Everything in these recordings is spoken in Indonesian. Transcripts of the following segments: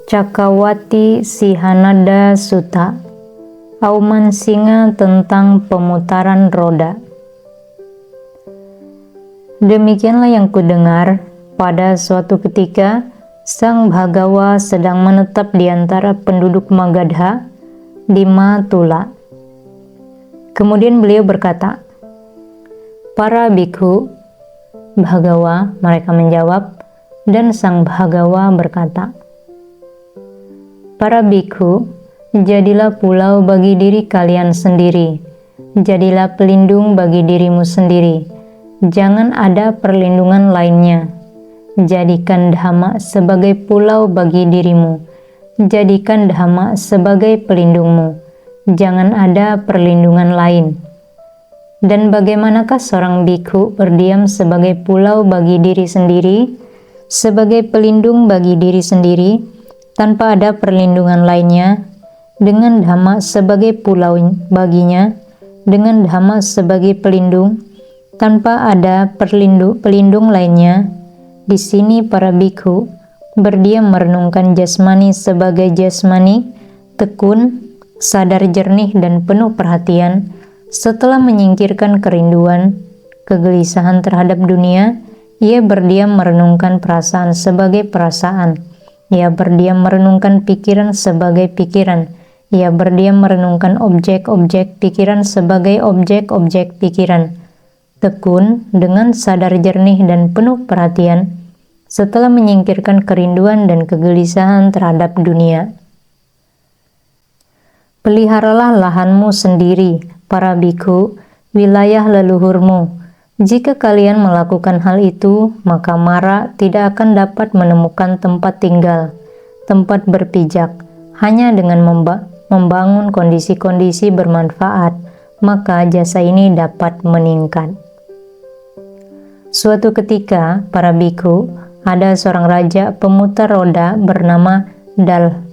Cakawati Sihanada Sutta, Auman Singa tentang pemutaran roda. Demikianlah yang kudengar, pada suatu ketika Sang Bhagawa sedang menetap di antara penduduk Magadha di Matula. Kemudian beliau berkata, "Para bikhu." Bhagawa, mereka menjawab, dan Sang Bhagawa berkata, "Para bikhu, jadilah pulau bagi diri kalian sendiri, jadilah pelindung bagi dirimu sendiri, jangan ada perlindungan lainnya. Jadikan Dhamma sebagai pulau bagi dirimu, jadikan Dhamma sebagai pelindungmu, jangan ada perlindungan lain." Dan bagaimanakah seorang bikhu berdiam sebagai pulau bagi diri sendiri, sebagai pelindung bagi diri sendiri, tanpa ada perlindungan lainnya, dengan Dhamma sebagai pulau baginya, dengan Dhamma sebagai pelindung, tanpa ada pelindung lainnya. Di sini para bikhu berdiam merenungkan jasmani sebagai jasmani, tekun, sadar jernih dan penuh perhatian. Setelah menyingkirkan kerinduan, kegelisahan terhadap dunia, ia berdiam merenungkan perasaan sebagai perasaan. Ia berdiam merenungkan pikiran sebagai pikiran. Ia berdiam merenungkan objek-objek pikiran sebagai objek-objek pikiran. Tekun dengan sadar jernih dan penuh perhatian setelah menyingkirkan kerinduan dan kegelisahan terhadap dunia. Peliharalah lahanmu sendiri, para bikhu, wilayah leluhurmu. Jika kalian melakukan hal itu, maka Mara tidak akan dapat menemukan tempat tinggal, tempat berpijak. Hanya dengan membangun kondisi-kondisi bermanfaat, maka jasa ini dapat meningkat. Suatu ketika, para bikhu, ada seorang raja pemutar roda bernama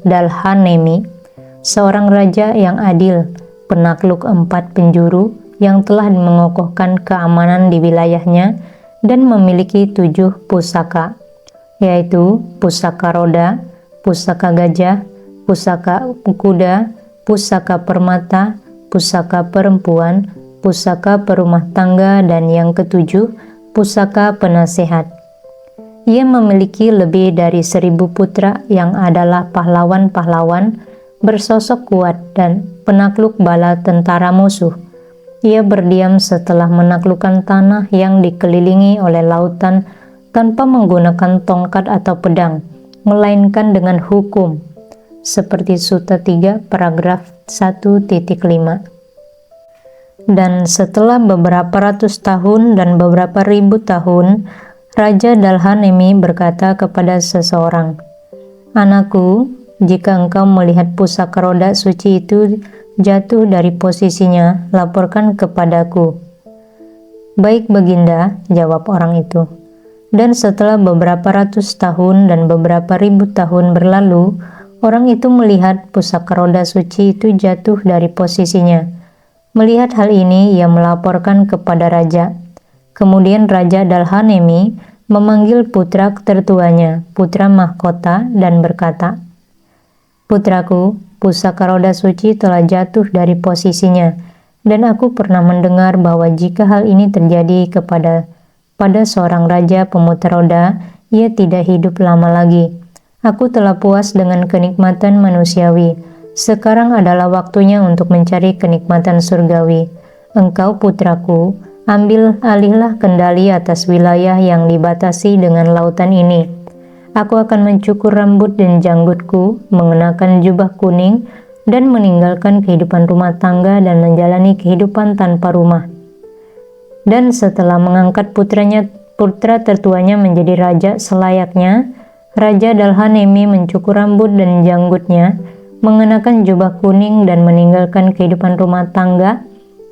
Dalhanemi, seorang raja yang adil, penakluk 4 penjuru yang telah mengokohkan keamanan di wilayahnya dan memiliki 7 pusaka, yaitu pusaka roda, pusaka gajah, pusaka kuda, pusaka permata, pusaka perempuan, pusaka perumah tangga, dan yang ketujuh, pusaka penasehat. Ia memiliki lebih dari 1000 putra yang adalah pahlawan-pahlawan bersosok kuat dan penakluk bala tentara musuh. Ia berdiam setelah menaklukkan tanah yang dikelilingi oleh lautan tanpa menggunakan tongkat atau pedang, melainkan dengan hukum, seperti Sutta 3 paragraf 1.5. Dan setelah beberapa ratus tahun dan beberapa ribu tahun, Raja Dalhanemi berkata kepada seseorang, "Anakku, jika engkau melihat pusaka roda suci itu jatuh dari posisinya, laporkan kepadaku." "Baik, Baginda," jawab orang itu. Dan setelah beberapa ratus tahun dan beberapa ribu tahun berlalu, orang itu melihat pusaka roda suci itu jatuh dari posisinya. Melihat hal ini, ia melaporkan kepada raja. Kemudian Raja Dalhanemi memanggil putra tertuanya, putra mahkota, dan berkata, "Putraku, pusaka roda suci telah jatuh dari posisinya, dan aku pernah mendengar bahwa jika hal ini terjadi pada seorang raja pemutar roda, ia tidak hidup lama lagi. Aku telah puas dengan kenikmatan manusiawi. Sekarang adalah waktunya untuk mencari kenikmatan surgawi. Engkau, putraku, ambil alihlah kendali atas wilayah yang dibatasi dengan lautan ini. Aku akan mencukur rambut dan janggutku, mengenakan jubah kuning, dan meninggalkan kehidupan rumah tangga dan menjalani kehidupan tanpa rumah." Dan setelah mengangkat putra tertuanya menjadi raja selayaknya, Raja Dalhanemi mencukur rambut dan janggutnya, mengenakan jubah kuning dan meninggalkan kehidupan rumah tangga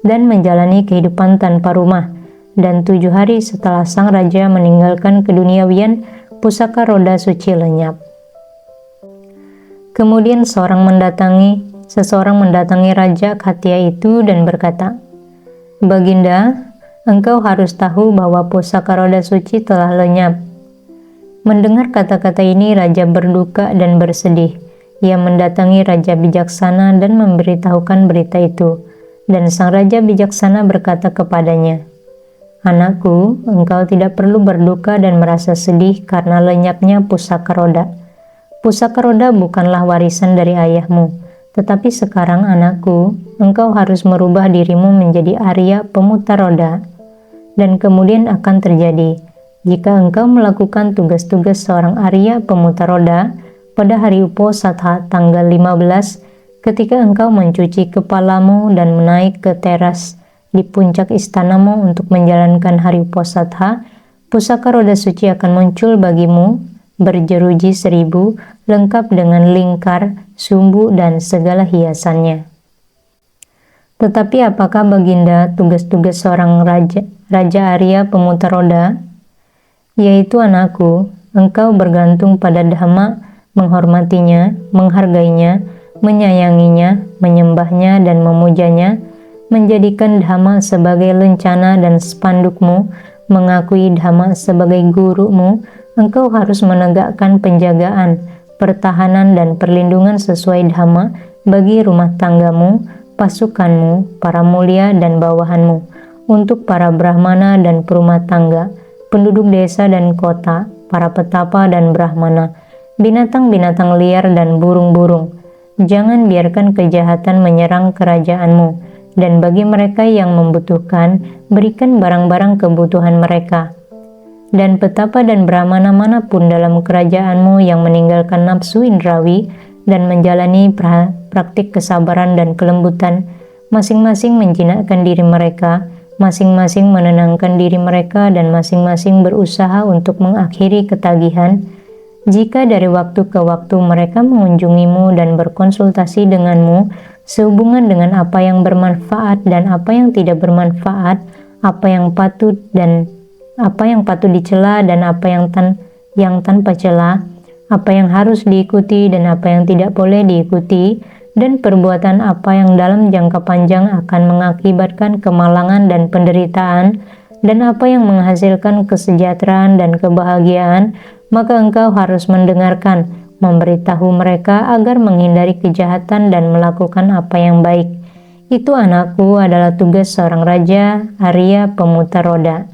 dan menjalani kehidupan tanpa rumah. Dan 7 hari setelah sang raja meninggalkan keduniawian, pusaka roda suci lenyap. Kemudian seseorang mendatangi Raja Khattiya itu dan berkata, "Baginda, engkau harus tahu bahwa pusaka roda suci telah lenyap." Mendengar kata-kata ini, raja berduka dan bersedih. Ia mendatangi raja bijaksana dan memberitahukan berita itu. Dan sang raja bijaksana berkata kepadanya, "Anakku, engkau tidak perlu berduka dan merasa sedih karena lenyapnya pusaka roda. Pusaka roda bukanlah warisan dari ayahmu, tetapi sekarang anakku, engkau harus merubah dirimu menjadi Arya pemutar roda. Dan kemudian akan terjadi, jika engkau melakukan tugas-tugas seorang Arya pemutar roda pada hari Uposatha tanggal 15, ketika engkau mencuci kepalamu dan menaik ke teras di puncak istanamu untuk menjalankan hari Uposatha, pusaka roda suci akan muncul bagimu berjeruji 1000, lengkap dengan lingkar, sumbu, dan segala hiasannya." Tetapi apakah baginda tugas-tugas seorang Raja Arya pemutar roda? Yaitu anakku, engkau bergantung pada Dhamma, menghormatinya, menghargainya, menyayanginya, menyembahnya, dan memujanya, menjadikan Dhamma sebagai lencana dan spandukmu, mengakui Dhamma sebagai gurumu. Engkau harus menegakkan penjagaan, pertahanan, dan perlindungan sesuai Dhamma bagi rumah tanggamu, pasukanmu, para mulia dan bawahanmu, untuk para brahmana dan perumah tangga, penduduk desa dan kota, para petapa dan brahmana, binatang-binatang liar dan burung-burung. Jangan biarkan kejahatan menyerang kerajaanmu, dan bagi mereka yang membutuhkan, berikan barang-barang kebutuhan mereka. Dan petapa dan brahmana manapun dalam kerajaanmu yang meninggalkan nafsu indrawi dan menjalani praktik kesabaran dan kelembutan, masing-masing menjinakkan diri mereka, masing-masing menenangkan diri mereka, dan masing-masing berusaha untuk mengakhiri ketagihan. Jika dari waktu ke waktu mereka mengunjungimu dan berkonsultasi denganmu sehubungan dengan apa yang bermanfaat dan apa yang tidak bermanfaat, apa yang patut dicela dan apa yang tanpa cela, apa yang harus diikuti dan apa yang tidak boleh diikuti, dan perbuatan apa yang dalam jangka panjang akan mengakibatkan kemalangan dan penderitaan, dan apa yang menghasilkan kesejahteraan dan kebahagiaan, maka engkau harus mendengarkan, memberitahu mereka agar menghindari kejahatan dan melakukan apa yang baik. Itu anakku adalah tugas seorang Raja Arya pemutar roda.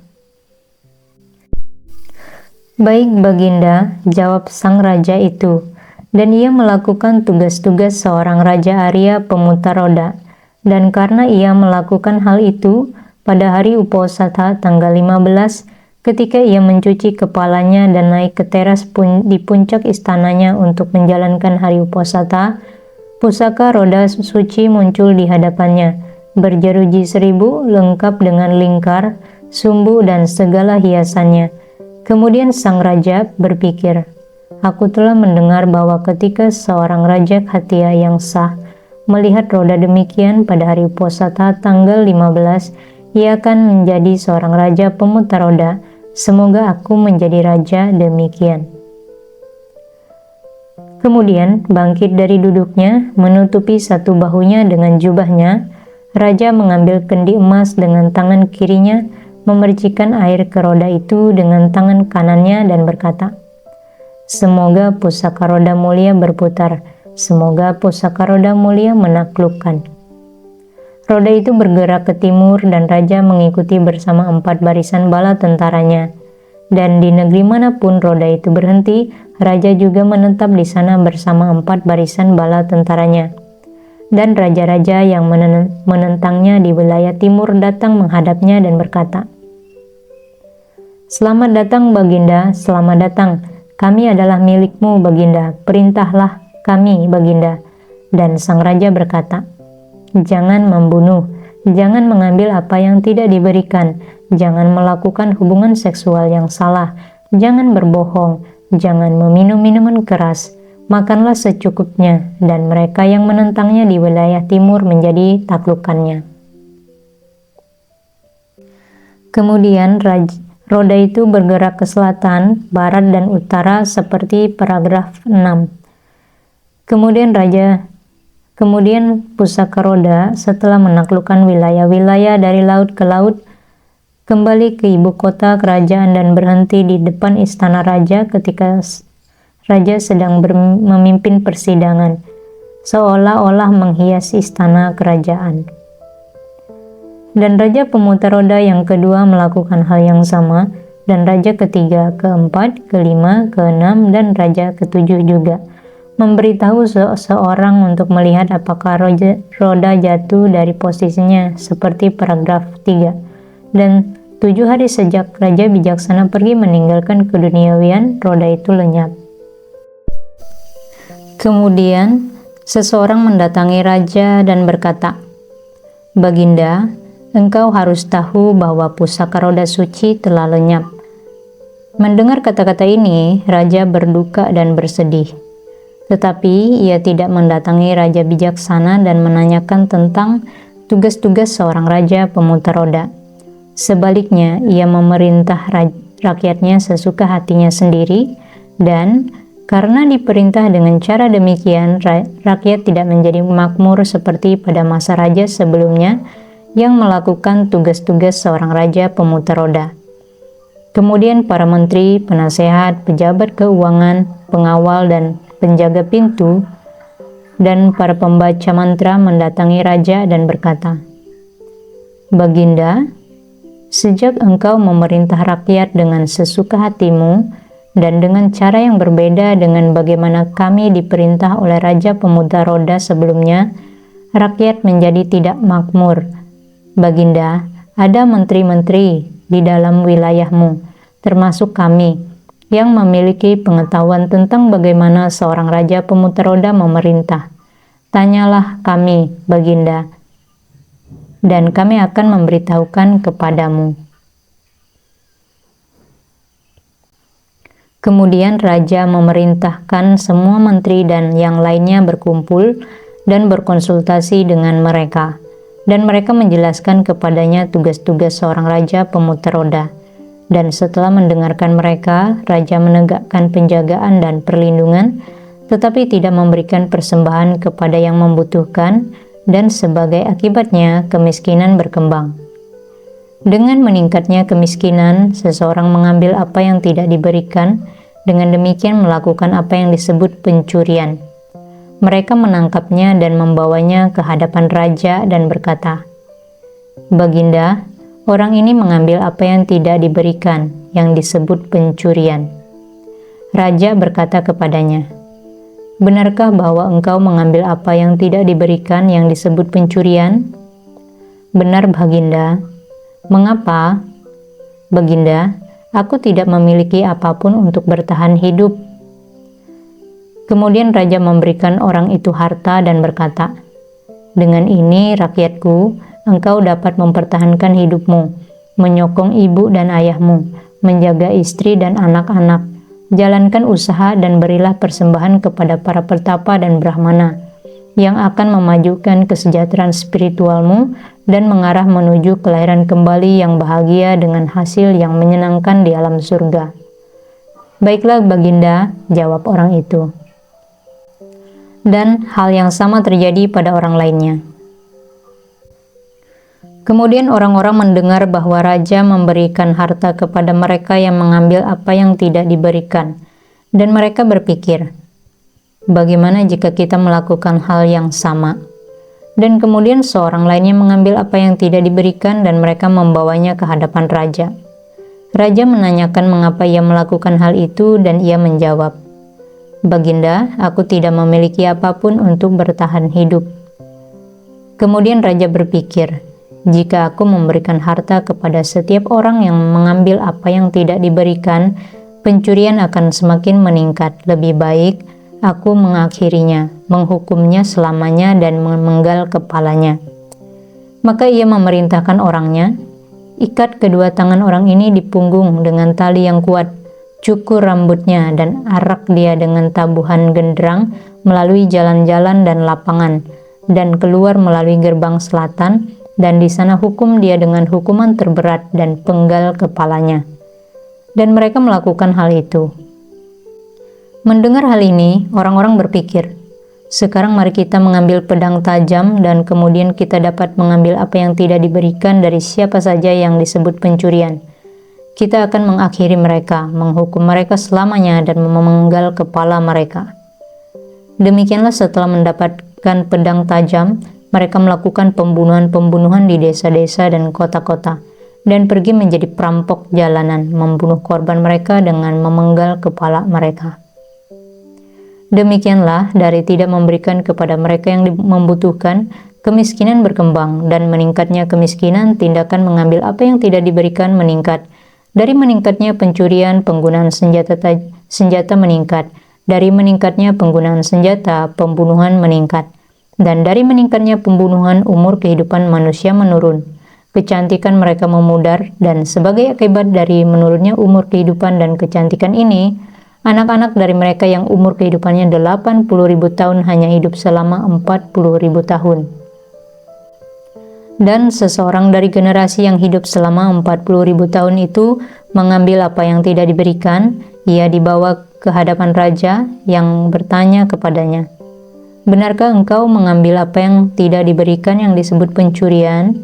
"Baik baginda," jawab sang raja itu, dan ia melakukan tugas-tugas seorang Raja Arya pemutar roda. Dan karena ia melakukan hal itu, pada hari Uposatha tanggal 15, ketika ia mencuci kepalanya dan naik ke teras di puncak istananya untuk menjalankan hari Uposatha, pusaka roda suci muncul di hadapannya, berjeruji 1000, lengkap dengan lingkar, sumbu, dan segala hiasannya. Kemudian sang raja berpikir, "Aku telah mendengar bahwa ketika seorang raja khatia yang sah melihat roda demikian pada hari Uposatha tanggal 15, ia akan menjadi seorang raja pemutar roda. Semoga aku menjadi raja demikian." Kemudian bangkit dari duduknya, menutupi satu bahunya dengan jubahnya, raja mengambil kendi emas dengan tangan kirinya, memercikan air ke roda itu dengan tangan kanannya dan berkata, "Semoga pusaka roda mulia berputar, semoga pusaka roda mulia menaklukkan." Roda itu bergerak ke timur dan raja mengikuti bersama 4 barisan bala tentaranya. Dan di negeri manapun roda itu berhenti, raja juga menetap di sana bersama 4 barisan bala tentaranya. Dan raja-raja yang menentangnya di wilayah timur datang menghadapnya dan berkata, "Selamat datang baginda, selamat datang. Kami adalah milikmu baginda, perintahlah kami baginda." Dan sang raja berkata, "Jangan membunuh, jangan mengambil apa yang tidak diberikan, jangan melakukan hubungan seksual yang salah, jangan berbohong, jangan meminum minuman keras, makanlah secukupnya." Dan mereka yang menentangnya di wilayah timur menjadi taklukannya. Kemudian roda itu bergerak ke selatan, barat, dan utara seperti paragraf 6. Kemudian pusaka roda setelah menaklukkan wilayah-wilayah dari laut ke laut, kembali ke ibu kota kerajaan dan berhenti di depan istana raja ketika raja sedang memimpin persidangan, seolah-olah menghias istana kerajaan. Dan raja pemutar roda yang kedua melakukan hal yang sama, dan raja ketiga, keempat, kelima, keenam, dan raja ketujuh juga memberitahu seseorang untuk melihat apakah roda jatuh dari posisinya seperti paragraf 3. Dan 7 hari sejak raja bijaksana pergi meninggalkan keduniawian, roda itu lenyap. Kemudian seseorang mendatangi raja dan berkata, "Baginda, engkau harus tahu bahwa pusaka roda suci telah lenyap." Mendengar kata-kata ini, raja berduka dan bersedih. Tetapi ia tidak mendatangi raja bijaksana dan menanyakan tentang tugas-tugas seorang raja pemutar roda. Sebaliknya, ia memerintah rakyatnya sesuka hatinya sendiri, dan karena diperintah dengan cara demikian, rakyat tidak menjadi makmur seperti pada masa raja sebelumnya yang melakukan tugas-tugas seorang raja pemutar roda. Kemudian para menteri, penasehat, pejabat keuangan, pengawal, dan penjaga pintu, dan para pembaca mantra mendatangi raja dan berkata, "Baginda, sejak engkau memerintah rakyat dengan sesuka hatimu dan dengan cara yang berbeda dengan bagaimana kami diperintah oleh raja pemutar roda sebelumnya, rakyat menjadi tidak makmur. Baginda, ada menteri-menteri di dalam wilayahmu, termasuk kami, yang memiliki pengetahuan tentang bagaimana seorang raja pemutar roda memerintah. Tanyalah kami, Baginda, dan kami akan memberitahukan kepadamu." Kemudian raja memerintahkan semua menteri dan yang lainnya berkumpul dan berkonsultasi dengan mereka, dan mereka menjelaskan kepadanya tugas-tugas seorang raja pemutar roda. Dan setelah mendengarkan mereka, raja menegakkan penjagaan dan perlindungan, tetapi tidak memberikan persembahan kepada yang membutuhkan, dan sebagai akibatnya kemiskinan berkembang. Dengan meningkatnya kemiskinan, seseorang mengambil apa yang tidak diberikan, dengan demikian melakukan apa yang disebut pencurian. Mereka menangkapnya dan membawanya ke hadapan raja dan berkata, "Baginda, orang ini mengambil apa yang tidak diberikan, yang disebut pencurian." Raja berkata kepadanya, "Benarkah bahwa engkau mengambil apa yang tidak diberikan yang disebut pencurian?" "Benar, Baginda." "Mengapa?" "Baginda, aku tidak memiliki apapun untuk bertahan hidup." Kemudian raja memberikan orang itu harta dan berkata, "Dengan ini, rakyatku, engkau dapat mempertahankan hidupmu, menyokong ibu dan ayahmu, menjaga istri dan anak-anak, jalankan usaha dan berilah persembahan kepada para pertapa dan brahmana, yang akan memajukan kesejahteraan spiritualmu dan mengarah menuju kelahiran kembali yang bahagia dengan hasil yang menyenangkan di alam surga." "Baiklah, Baginda," jawab orang itu. Dan hal yang sama terjadi pada orang lainnya. Kemudian orang-orang mendengar bahwa raja memberikan harta kepada mereka yang mengambil apa yang tidak diberikan, dan mereka berpikir, "Bagaimana jika kita melakukan hal yang sama?" Dan kemudian seorang lainnya mengambil apa yang tidak diberikan dan mereka membawanya ke hadapan raja. Raja menanyakan mengapa ia melakukan hal itu, dan ia menjawab, "Baginda, aku tidak memiliki apapun untuk bertahan hidup." Kemudian raja berpikir, "Jika aku memberikan harta kepada setiap orang yang mengambil apa yang tidak diberikan, pencurian akan semakin meningkat. Lebih baik aku mengakhirinya, menghukumnya selamanya dan memenggal kepalanya." Maka ia memerintahkan orangnya, "Ikat kedua tangan orang ini di punggung dengan tali yang kuat, cukur rambutnya, dan arak dia dengan tabuhan genderang melalui jalan-jalan dan lapangan, dan keluar melalui gerbang selatan, dan di sana hukum dia dengan hukuman terberat dan penggal kepalanya." Dan mereka melakukan hal itu. Mendengar hal ini, orang-orang berpikir, Sekarang mari kita mengambil pedang tajam dan kemudian kita dapat mengambil apa yang tidak diberikan dari siapa saja yang disebut pencurian. Kita akan mengakhiri mereka, menghukum mereka selamanya dan memenggal kepala mereka. Demikianlah setelah mendapatkan pedang tajam, mereka melakukan pembunuhan-pembunuhan di desa-desa dan kota-kota, dan pergi menjadi perampok jalanan, membunuh korban mereka dengan memenggal kepala mereka. Demikianlah dari tidak memberikan kepada mereka yang membutuhkan, kemiskinan berkembang, dan meningkatnya kemiskinan, tindakan mengambil apa yang tidak diberikan meningkat. Dari meningkatnya pencurian, penggunaan senjata meningkat. Dari meningkatnya penggunaan senjata, pembunuhan meningkat. Dan dari meningkatnya pembunuhan, umur kehidupan manusia menurun. Kecantikan mereka memudar, dan sebagai akibat dari menurunnya umur kehidupan dan kecantikan ini, anak-anak dari mereka yang umur kehidupannya 80.000 tahun hanya hidup selama 40.000 tahun. Dan seseorang dari generasi yang hidup selama 40.000 tahun itu mengambil apa yang tidak diberikan, ia dibawa ke hadapan raja yang bertanya kepadanya, "Benarkah engkau mengambil apa yang tidak diberikan yang disebut pencurian?"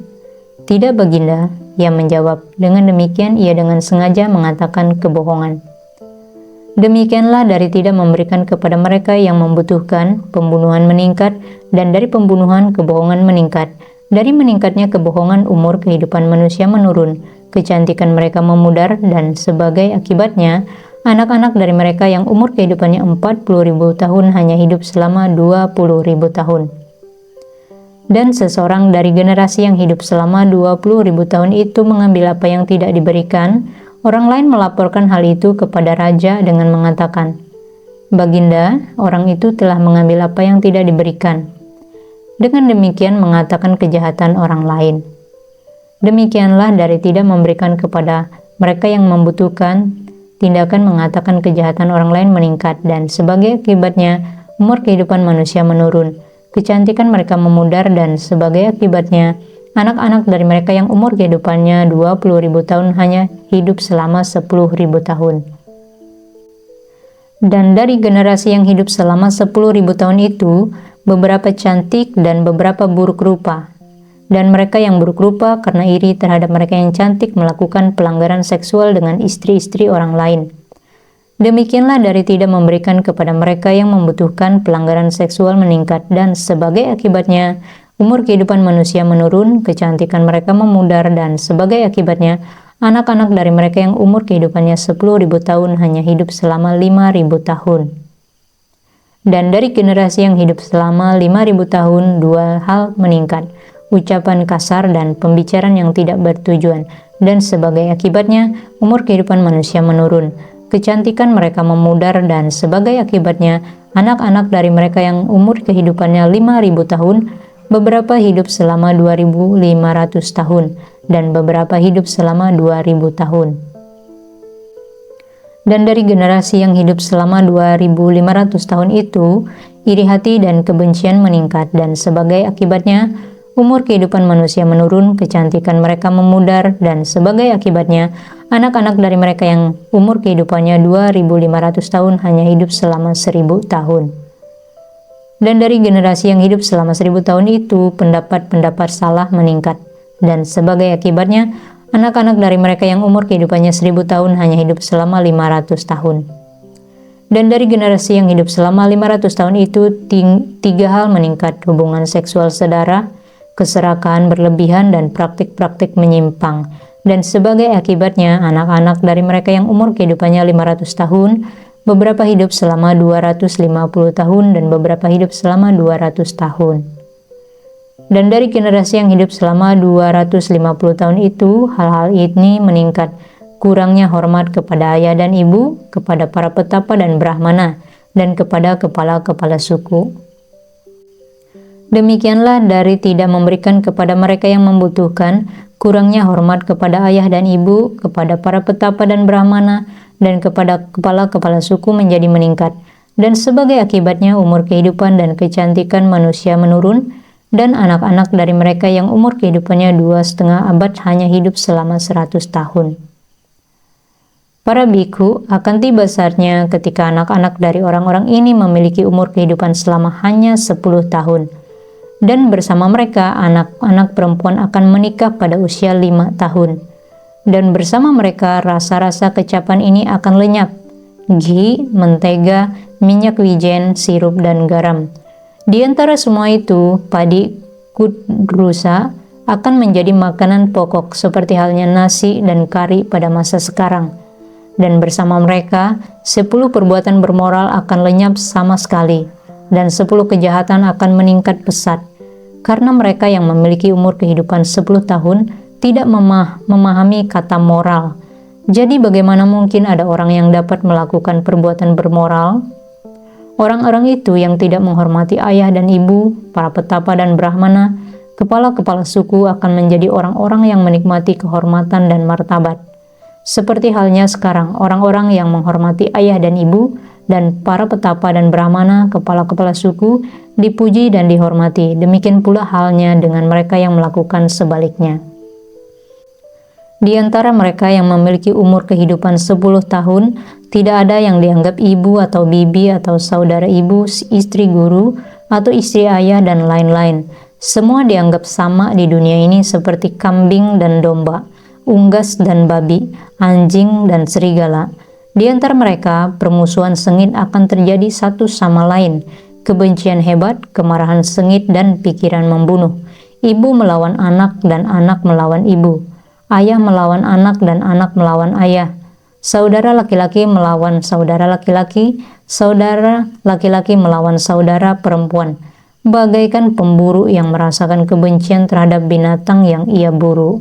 "Tidak, Baginda," ia menjawab. Dengan demikian ia dengan sengaja mengatakan kebohongan. Demikianlah dari tidak memberikan kepada mereka yang membutuhkan, pembunuhan meningkat, dan dari pembunuhan kebohongan meningkat. Dari meningkatnya kebohongan, umur kehidupan manusia menurun, kecantikan mereka memudar, dan sebagai akibatnya, anak-anak dari mereka yang umur kehidupannya 40.000 tahun hanya hidup selama 20.000 tahun. Dan seseorang dari generasi yang hidup selama 20.000 tahun itu mengambil apa yang tidak diberikan. Orang lain melaporkan hal itu kepada raja dengan mengatakan, "Baginda, orang itu telah mengambil apa yang tidak diberikan." Dengan demikian mengatakan kejahatan orang lain. Demikianlah dari tidak memberikan kepada mereka yang membutuhkan, tindakan mengatakan kejahatan orang lain meningkat, dan sebagai akibatnya umur kehidupan manusia menurun, kecantikan mereka memudar, dan sebagai akibatnya anak-anak dari mereka yang umur kehidupannya 20.000 tahun hanya hidup selama 10.000 tahun. Dan dari generasi yang hidup selama 10.000 tahun itu, beberapa cantik dan beberapa buruk rupa. Dan mereka yang buruk rupa karena iri terhadap mereka yang cantik melakukan pelanggaran seksual dengan istri-istri orang lain. Demikianlah dari tidak memberikan kepada mereka yang membutuhkan, pelanggaran seksual meningkat, dan sebagai akibatnya umur kehidupan manusia menurun, kecantikan mereka memudar, dan sebagai akibatnya anak-anak dari mereka yang umur kehidupannya 10.000 tahun hanya hidup selama 5.000 tahun. Dan dari generasi yang hidup selama 5.000 tahun, dua hal meningkat, ucapan kasar dan pembicaraan yang tidak bertujuan, dan sebagai akibatnya umur kehidupan manusia menurun, kecantikan mereka memudar, dan sebagai akibatnya anak-anak dari mereka yang umur kehidupannya 5.000 tahun, beberapa hidup selama 2.500 tahun, dan beberapa hidup selama 2.000 tahun. Dan dari generasi yang hidup selama 2.500 tahun itu, iri hati dan kebencian meningkat, dan sebagai akibatnya, umur kehidupan manusia menurun, kecantikan mereka memudar, dan sebagai akibatnya, anak-anak dari mereka yang umur kehidupannya 2.500 tahun hanya hidup selama 1.000 tahun. Dan dari generasi yang hidup selama 1.000 tahun itu, pendapat-pendapat salah meningkat. Dan sebagai akibatnya, anak-anak dari mereka yang umur kehidupannya 1.000 tahun hanya hidup selama 500 tahun. Dan dari generasi yang hidup selama 500 tahun itu, tiga hal meningkat: hubungan seksual saudara, keserakahan berlebihan, dan praktik-praktik menyimpang. Dan sebagai akibatnya, anak-anak dari mereka yang umur kehidupannya 500 tahun, beberapa hidup selama 250 tahun, dan beberapa hidup selama 200 tahun. Dan dari generasi yang hidup selama 250 tahun itu, hal-hal ini meningkat: kurangnya hormat kepada ayah dan ibu, kepada para petapa dan brahmana, dan kepada kepala-kepala suku. Demikianlah dari tidak memberikan kepada mereka yang membutuhkan, kurangnya hormat kepada ayah dan ibu, kepada para petapa dan brahmana, dan kepada kepala-kepala suku menjadi meningkat. Dan sebagai akibatnya umur kehidupan dan kecantikan manusia menurun, dan anak-anak dari mereka yang umur kehidupannya 2,5 abad hanya hidup selama 100 tahun. Para biku, akan tiba saatnya ketika anak-anak dari orang-orang ini memiliki umur kehidupan selama hanya 10 tahun. Dan bersama mereka, anak-anak perempuan akan menikah pada usia 5 tahun. Dan bersama mereka, rasa-rasa kecapan ini akan lenyap. Ghee, mentega, minyak wijen, sirup, dan garam. Di antara semua itu, padi kudrusa akan menjadi makanan pokok seperti halnya nasi dan kari pada masa sekarang. Dan bersama mereka, 10 perbuatan bermoral akan lenyap sama sekali, dan 10 kejahatan akan meningkat pesat, karena mereka yang memiliki umur kehidupan 10 tahun tidak memahami kata moral. Jadi bagaimana mungkin ada orang yang dapat melakukan perbuatan bermoral? Orang-orang itu yang tidak menghormati ayah dan ibu, para petapa dan brahmana, kepala-kepala suku akan menjadi orang-orang yang menikmati kehormatan dan martabat. Seperti halnya sekarang, orang-orang yang menghormati ayah dan ibu, dan para petapa dan brahmana, kepala-kepala suku, dipuji dan dihormati. Demikian pula halnya dengan mereka yang melakukan sebaliknya. Di antara mereka yang memiliki umur kehidupan 10 tahun, tidak ada yang dianggap ibu atau bibi atau saudara ibu, istri guru, atau istri ayah, dan lain-lain. Semua dianggap sama di dunia ini seperti kambing dan domba, unggas dan babi, anjing dan serigala. Di antara mereka, permusuhan sengit akan terjadi satu sama lain, kebencian hebat, kemarahan sengit, dan pikiran membunuh. Ibu melawan anak dan anak melawan ibu. Ayah melawan anak dan anak melawan ayah. Saudara laki-laki melawan saudara laki-laki, saudara laki-laki melawan saudara perempuan. Bagaikan pemburu yang merasakan kebencian terhadap binatang yang ia buru.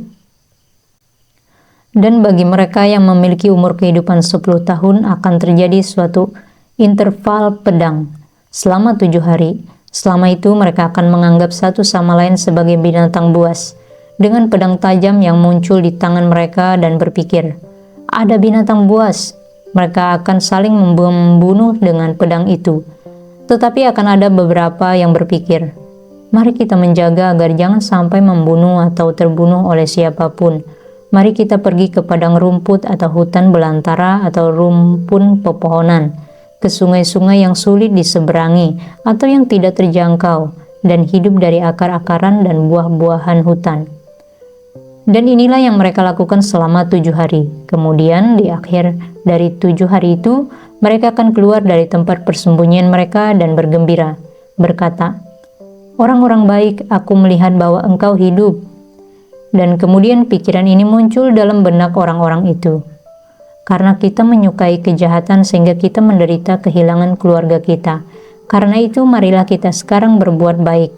Dan bagi mereka yang memiliki umur kehidupan 10 tahun akan terjadi suatu interval pedang selama 7 hari. Selama itu mereka akan menganggap satu sama lain sebagai binatang buas dengan pedang tajam yang muncul di tangan mereka dan berpikir, ada binatang buas. Mereka akan saling membunuh dengan pedang itu. Tetapi akan ada beberapa yang berpikir, mari kita menjaga agar jangan sampai membunuh atau terbunuh oleh siapapun. Mari kita pergi ke padang rumput atau hutan belantara atau rumpun pepohonan, ke sungai-sungai yang sulit diseberangi atau yang tidak terjangkau, dan hidup dari akar-akaran dan buah-buahan hutan. Dan inilah yang mereka lakukan selama 7 hari. Kemudian di akhir dari 7 hari itu, mereka akan keluar dari tempat persembunyian mereka dan bergembira, berkata, orang-orang baik, aku melihat bahwa engkau hidup. Dan kemudian pikiran ini muncul dalam benak orang-orang itu. Karena kita menyukai kejahatan sehingga kita menderita kehilangan keluarga kita. Karena itu marilah kita sekarang berbuat baik.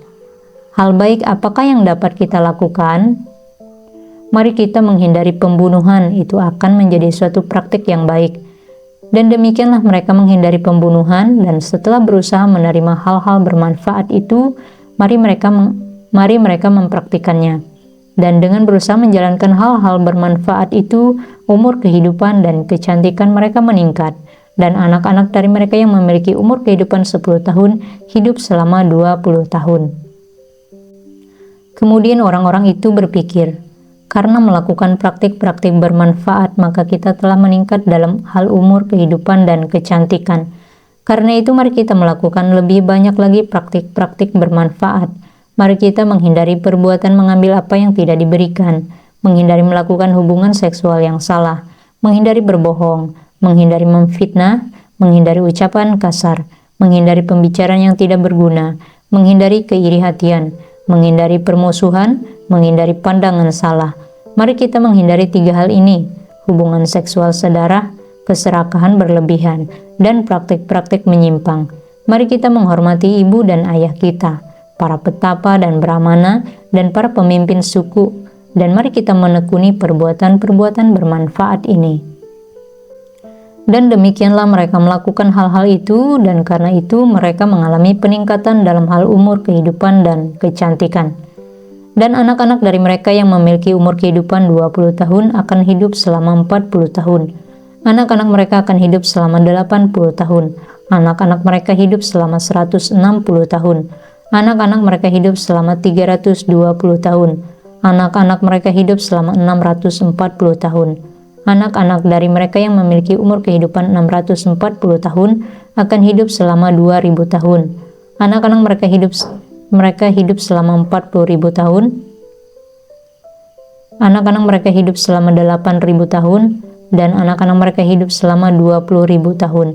Hal baik apakah yang dapat kita lakukan? Mari kita menghindari pembunuhan, itu akan menjadi suatu praktik yang baik. Dan demikianlah mereka menghindari pembunuhan, dan setelah berusaha menerima hal-hal bermanfaat itu, mari mereka mempraktikannya. Dan dengan berusaha menjalankan hal-hal bermanfaat itu, umur kehidupan dan kecantikan mereka meningkat. Dan anak-anak dari mereka yang memiliki umur kehidupan 10 tahun hidup selama 20 tahun. Kemudian orang-orang itu berpikir, karena melakukan praktik-praktik bermanfaat, maka kita telah meningkat dalam hal umur kehidupan dan kecantikan. Karena itu mari kita melakukan lebih banyak lagi praktik-praktik bermanfaat. Mari kita menghindari perbuatan mengambil apa yang tidak diberikan, menghindari melakukan hubungan seksual yang salah, menghindari berbohong, menghindari memfitnah, menghindari ucapan kasar, menghindari pembicaraan yang tidak berguna, menghindari keiri hatian, menghindari permusuhan, menghindari pandangan salah. Mari kita menghindari 3 hal ini, hubungan seksual sedarah, keserakahan berlebihan, dan praktik-praktik menyimpang. Mari kita menghormati ibu dan ayah kita, para petapa dan brahmana, dan para pemimpin suku, dan mari kita menekuni perbuatan-perbuatan bermanfaat ini. Dan demikianlah mereka melakukan hal-hal itu, dan karena itu mereka mengalami peningkatan dalam hal umur kehidupan dan kecantikan. Dan anak-anak dari mereka yang memiliki umur kehidupan 20 tahun akan hidup selama 40 tahun. Anak-anak mereka akan hidup selama 80 tahun. Anak-anak mereka hidup selama 160 tahun. Anak-anak mereka hidup selama 320 tahun. Anak-anak mereka hidup selama 640 tahun. Anak-anak dari mereka yang memiliki umur kehidupan 640 tahun akan hidup selama 2000 tahun. Anak-anak mereka hidup selama 40.000 tahun. Anak-anak mereka hidup selama 8.000 tahun dan anak-anak mereka hidup selama 20.000 tahun.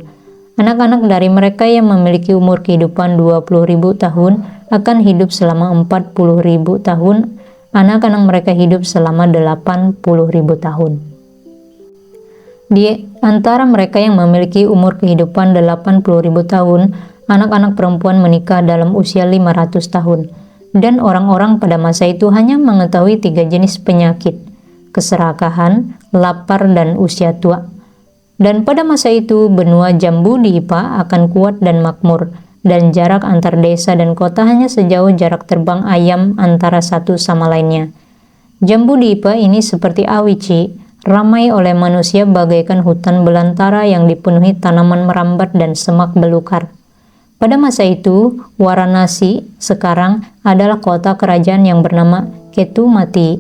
Anak-anak dari mereka yang memiliki umur kehidupan 20.000 tahun akan hidup selama 40.000 tahun. Anak-anak mereka hidup selama 80.000 tahun. Di antara mereka yang memiliki umur kehidupan 80.000 tahun, anak-anak perempuan menikah dalam usia 500 tahun, dan orang-orang pada masa itu hanya mengetahui 3 jenis penyakit: keserakahan, lapar, dan usia tua. Dan pada masa itu, benua Jambudipa akan kuat dan makmur, dan jarak antar desa dan kota hanya sejauh jarak terbang ayam antara satu sama lainnya. Jambudipa ini seperti Awici, ramai oleh manusia bagaikan hutan belantara yang dipenuhi tanaman merambat dan semak belukar. Pada masa itu, Varanasi sekarang adalah kota kerajaan yang bernama Ketumati,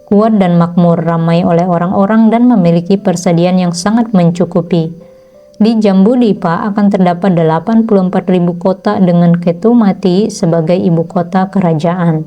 kuat dan makmur, ramai oleh orang-orang dan memiliki persediaan yang sangat mencukupi. Di Jambudipa akan terdapat 84.000 kota dengan Ketumati sebagai ibu kota kerajaan.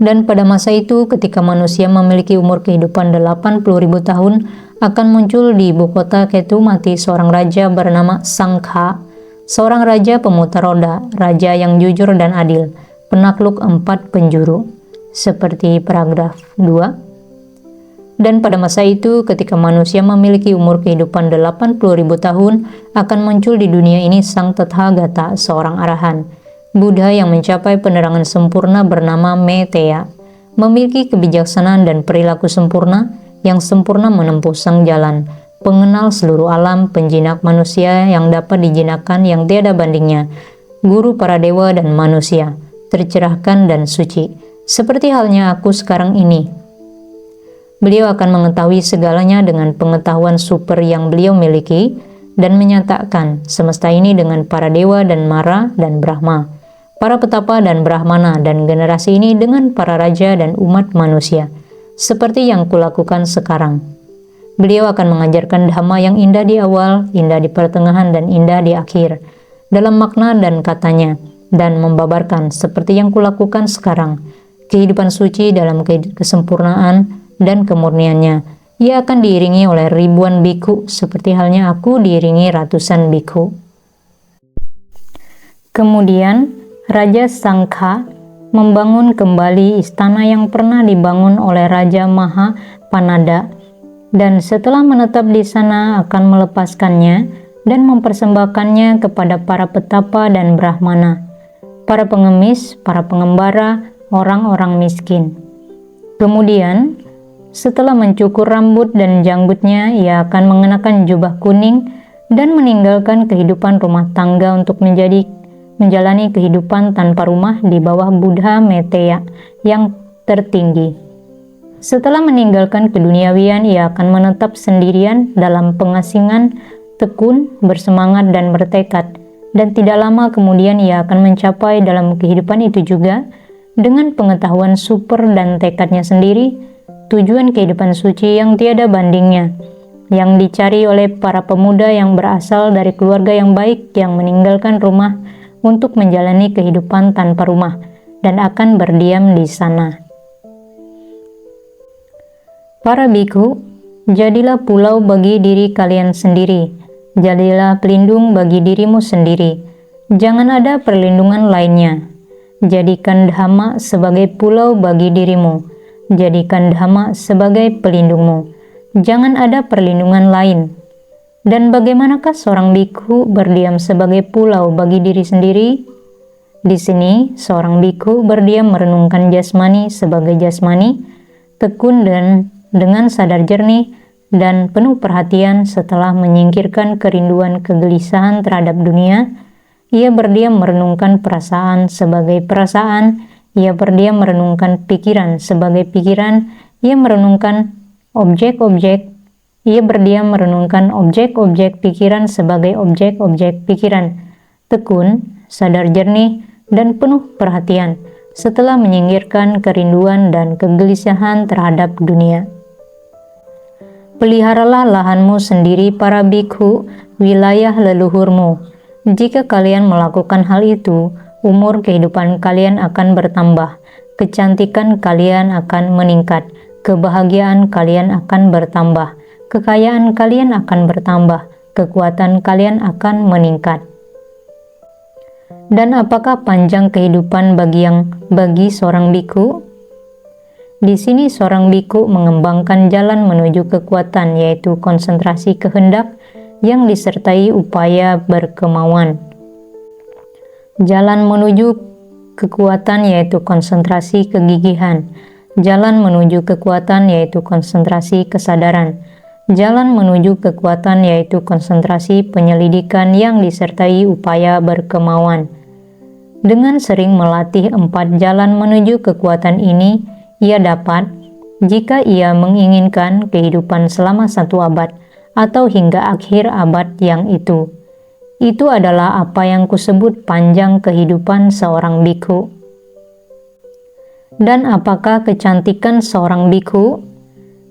Dan pada masa itu, ketika manusia memiliki umur kehidupan 80.000 tahun, akan muncul di ibu kota Ketumati seorang raja bernama Sangkha, seorang raja pemutar roda, raja yang jujur dan adil, penakluk 4 penjuru, seperti paragraf 2. Dan pada masa itu, ketika manusia memiliki umur kehidupan 80.000 tahun, akan muncul di dunia ini Sang Tathagata, seorang arahan, Buddha yang mencapai penerangan sempurna bernama Meteya, memiliki kebijaksanaan dan perilaku sempurna, yang sempurna menempuh sang jalan, pengenal seluruh alam, penjinak manusia yang dapat dijinakkan yang tiada bandingnya, guru para dewa dan manusia, tercerahkan dan suci, seperti halnya aku sekarang ini. Beliau akan mengetahui segalanya dengan pengetahuan super yang beliau miliki, dan menyatakan semesta ini dengan para dewa dan Mara dan Brahma, para petapa dan Brahmana, dan generasi ini dengan para raja dan umat manusia, seperti yang kulakukan sekarang. Beliau akan mengajarkan dhamma yang indah di awal, indah di pertengahan, dan indah di akhir, dalam makna dan katanya, dan membabarkan seperti yang kulakukan sekarang, kehidupan suci dalam kesempurnaan dan kemurniannya. Ia akan diiringi oleh ribuan biku, seperti halnya aku diiringi ratusan biku. Kemudian, Raja Sangkha membangun kembali istana yang pernah dibangun oleh Raja Mahapanada, dan setelah menetap di sana akan melepaskannya dan mempersembahkannya kepada para petapa dan Brahmana, para pengemis, para pengembara, orang-orang miskin. Kemudian, setelah mencukur rambut dan janggutnya, ia akan mengenakan jubah kuning dan meninggalkan kehidupan rumah tangga untuk menjalani kehidupan tanpa rumah di bawah Buddha Meteya yang tertinggi. Setelah meninggalkan keduniawian, ia akan menetap sendirian dalam pengasingan, tekun, bersemangat dan bertekad, dan tidak lama kemudian ia akan mencapai dalam kehidupan itu juga, dengan pengetahuan super dan tekadnya sendiri, tujuan kehidupan suci yang tiada bandingnya, yang dicari oleh para pemuda yang berasal dari keluarga yang baik yang meninggalkan rumah untuk menjalani kehidupan tanpa rumah dan akan berdiam di sana. Para biku, jadilah pulau bagi diri kalian sendiri, jadilah pelindung bagi dirimu sendiri, jangan ada perlindungan lainnya. Jadikan dhamma sebagai pulau bagi dirimu, jadikan dhamma sebagai pelindungmu, jangan ada perlindungan lain. Dan bagaimanakah seorang biku berdiam sebagai pulau bagi diri sendiri? Di sini, seorang biku berdiam merenungkan jasmani sebagai jasmani, tekun dan dengan sadar jernih dan penuh perhatian setelah menyingkirkan kerinduan kegelisahan terhadap dunia. Ia berdiam merenungkan perasaan sebagai perasaan, ia berdiam merenungkan pikiran sebagai pikiran, ia merenungkan objek-objek. Ia berdiam merenungkan objek-objek pikiran sebagai objek-objek pikiran, tekun, sadar jernih, dan penuh perhatian setelah menyingkirkan kerinduan dan kegelisahan terhadap dunia. Peliharalah lahanmu sendiri para bikhu, wilayah leluhurmu. Jika kalian melakukan hal itu, umur kehidupan kalian akan bertambah, kecantikan kalian akan meningkat, kebahagiaan kalian akan bertambah, kekayaan kalian akan bertambah, kekuatan kalian akan meningkat. Dan apakah panjang kehidupan bagi seorang bikhu? Di sini seorang bikhu mengembangkan jalan menuju kekuatan, yaitu konsentrasi kehendak yang disertai upaya berkemauan. Jalan menuju kekuatan yaitu konsentrasi kegigihan. Jalan menuju kekuatan yaitu konsentrasi kesadaran. Jalan menuju kekuatan yaitu konsentrasi penyelidikan yang disertai upaya berkemauan. Dengan sering melatih 4 jalan menuju kekuatan ini, ia dapat, jika ia menginginkan kehidupan selama 1 abad atau hingga akhir abad yang itu. Itu adalah apa yang kusebut panjang kehidupan seorang bikhu. Dan apakah kecantikan seorang bikhu?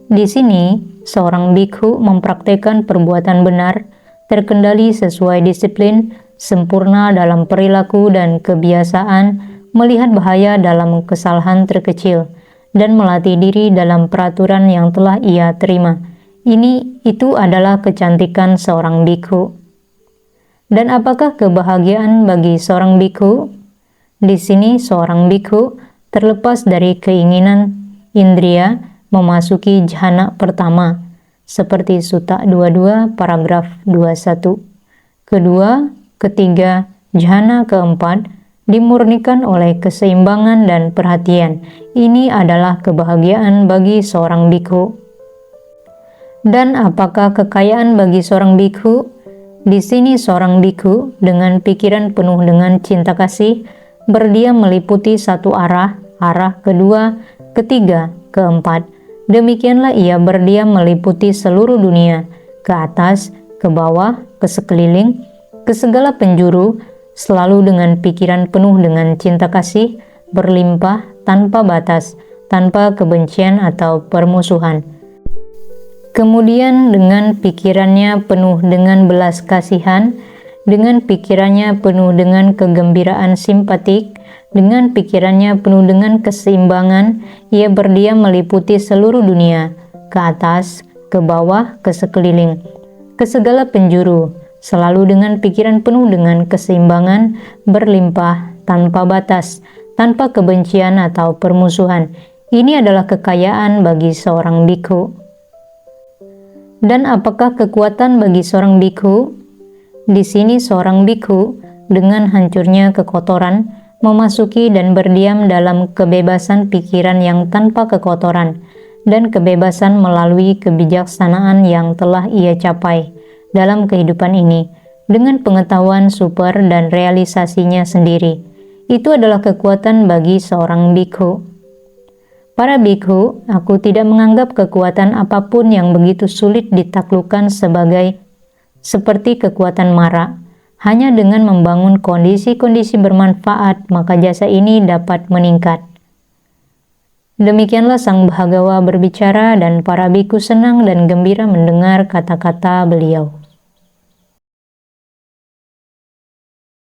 Di sini, seorang bikhu mempraktekkan perbuatan benar, terkendali sesuai disiplin, sempurna dalam perilaku dan kebiasaan, melihat bahaya dalam kesalahan terkecil, dan melatih diri dalam peraturan yang telah ia terima. Itu adalah kecantikan seorang bikhu. Dan apakah kebahagiaan bagi seorang bikhu? Di sini seorang bikhu terlepas dari keinginan indria memasuki jhana pertama, seperti Sutta 22 paragraf 21. Kedua, ketiga, jhana keempat dimurnikan oleh keseimbangan dan perhatian. Ini adalah kebahagiaan bagi seorang bikhu. Dan apakah kekayaan bagi seorang bikhu? Di sini seorang bikhu dengan pikiran penuh dengan cinta kasih berdiam meliputi 1 arah, arah kedua, ketiga, keempat. Demikianlah ia berdiam meliputi seluruh dunia, ke atas, ke bawah, ke sekeliling, ke segala penjuru, selalu dengan pikiran penuh dengan cinta kasih, berlimpah, tanpa batas, tanpa kebencian atau permusuhan. Kemudian dengan pikirannya penuh dengan belas kasihan, dengan pikirannya penuh dengan kegembiraan simpatik, dengan pikirannya penuh dengan keseimbangan, ia berdiam meliputi seluruh dunia, ke atas, ke bawah, ke sekeliling, ke segala penjuru, selalu dengan pikiran penuh dengan keseimbangan, berlimpah, tanpa batas, tanpa kebencian atau permusuhan. Ini adalah kekayaan bagi seorang bikhu. Dan apakah kekuatan bagi seorang bikhu? Di sini seorang bikhu dengan hancurnya kekotoran memasuki dan berdiam dalam kebebasan pikiran yang tanpa kekotoran dan kebebasan melalui kebijaksanaan yang telah ia capai dalam kehidupan ini dengan pengetahuan super dan realisasinya sendiri. Itu adalah kekuatan bagi seorang bikhu. Para bikhu, aku tidak menganggap kekuatan apapun yang begitu sulit ditaklukkan seperti kekuatan mara. Hanya dengan membangun kondisi-kondisi bermanfaat, maka jasa ini dapat meningkat. Demikianlah Sang Bhagawa berbicara dan para bikhu senang dan gembira mendengar kata-kata beliau.